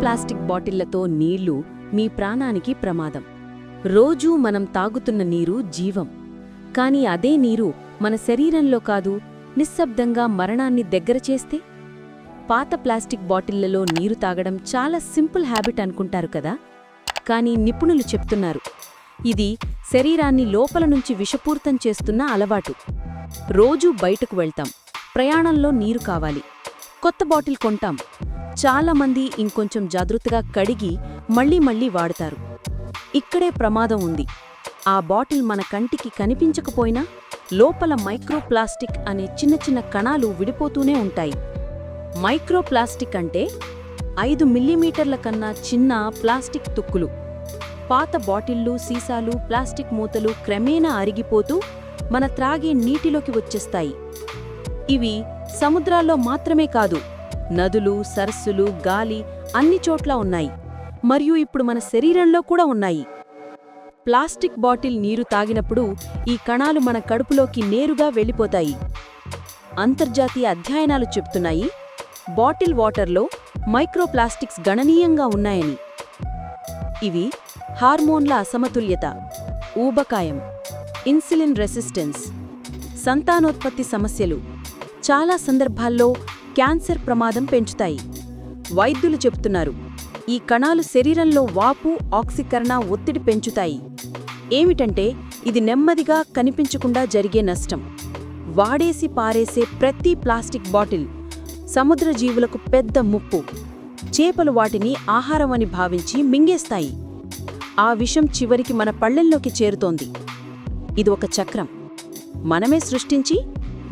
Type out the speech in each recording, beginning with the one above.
Plastic బాటిళ్లతో నీళ్లు మీ ప్రాణానికి ప్రమాదం. రోజూ మనం తాగుతున్న నీరు జీవం. కాని అదే నీరు మన శరీరంలో కాదు, నిశ్శబ్దంగా మరణాన్ని దగ్గర చేస్తే? పాత ప్లాస్టిక్ బాటిళ్లలో నీరు తాగడం చాలా సింపుల్ హ్యాబిట్ అనుకుంటారు కదా, కానీ నిపుణులు చెప్తున్నారు ఇది శరీరాన్ని లోపల నుంచి విషపూరితం చేస్తున్న అలవాటు. రోజూ బయటకు వెళ్తాం, ప్రయాణంలో నీరు కావాలి, కొత్త బాటిల్ కొంటాం. చాలామంది ఇంకొంచెం జాగ్రత్తగా కడిగి మళ్లీ వాడతారు. ఇక్కడే ప్రమాదం ఉంది. ఆ బాటిల్ మన కంటికి కనిపించకపోయినా లోపల మైక్రోప్లాస్టిక్ అనే చిన్న కణాలు విడిపోతూనే ఉంటాయి. మైక్రోప్లాస్టిక్ అంటే 5 మిల్లీమీటర్ల కన్నా చిన్న ప్లాస్టిక్ తుక్కులు. పాత బాటిళ్లు, సీసాలు, ప్లాస్టిక్ మూతలు క్రమేణా అరిగిపోతూ మన త్రాగే నీటిలోకి వచ్చేస్తాయి. ఇవి సముద్రాల్లో మాత్రమే కాదు, నదులు, సరస్సులు, గాలి అన్ని చోట్ల ఉన్నాయి. మరియు ఇప్పుడు మన శరీరంలో కూడా ఉన్నాయి. ప్లాస్టిక్ బాటిల్ నీరు తాగినప్పుడు ఈ కణాలు మన కడుపులోకి నేరుగా వెళ్ళిపోతాయి. అంతర్జాతీయ అధ్యయనాలు చెప్తున్నాయి బాటిల్ వాటర్లో మైక్రోప్లాస్టిక్స్ గణనీయంగా ఉన్నాయని. ఇవి హార్మోన్ల అసమతుల్యత, ఊబకాయం, ఇన్సులిన్ రెసిస్టెన్స్, సంతానోత్పత్తి సమస్యలు, చాలా సందర్భాల్లో క్యాన్సర్ ప్రమాదం పెంచుతాయి. వైద్యులు చెప్తున్నారు ఈ కణాలు శరీరంలో వాపు, ఆక్సీకరణ, ఒత్తిడి పెంచుతాయి. ఏమిటంటే ఇది నెమ్మదిగా కనిపించకుండా జరిగే నష్టం. వాడేసి పారేసే ప్రతి ప్లాస్టిక్ బాటిల్ సముద్ర జీవులకు పెద్ద ముప్పు. చేపలు వాటిని ఆహారమని భావించి మింగేస్తాయి. ఆ విషం చివరికి మన పళ్ళెల్లోకి చేరుతోంది. ఇది ఒక చక్రం. మనమే సృష్టించి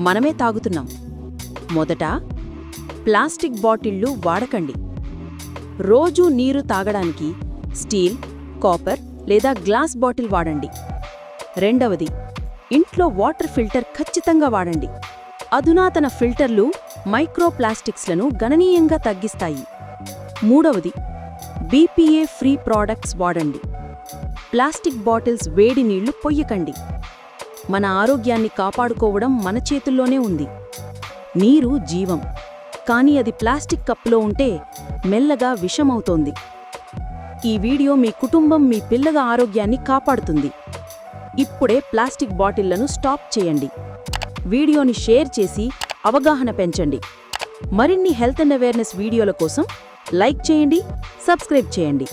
మనమే తాగుతున్నాం. మొదట ప్లాస్టిక్ బాటిళ్లు వాడకండి. రోజూ నీరు తాగడానికి స్టీల్, కాపర్ లేదా గ్లాస్ బాటిల్ వాడండి. రెండవది, ఇంట్లో వాటర్ ఫిల్టర్ ఖచ్చితంగా వాడండి. అధునాతన ఫిల్టర్లు మైక్రోప్లాస్టిక్స్లను గణనీయంగా తగ్గిస్తాయి. మూడవది, BPA ఫ్రీ ప్రాడక్ట్స్ వాడండి. ప్లాస్టిక్ బాటిల్స్ వేడి నీళ్లు పొయ్యకండి. మన ఆరోగ్యాన్ని కాపాడుకోవడం మన చేతుల్లోనే ఉంది. నీరు జీవం, కానీ అది ప్లాస్టిక్ కప్పులో ఉంటే మెల్లగా విషమవుతోంది. ఈ వీడియో మీ కుటుంబం, మీ పిల్లల ఆరోగ్యాన్ని కాపాడుతుంది. ఇప్పుడే ప్లాస్టిక్ బాటిళ్లను స్టాప్ చేయండి. వీడియోని షేర్ చేసి అవగాహన పెంచండి. మరిన్ని హెల్త్ అండ్ అవేర్నెస్ వీడియోల కోసం లైక్ చేయండి, సబ్స్క్రైబ్ చేయండి.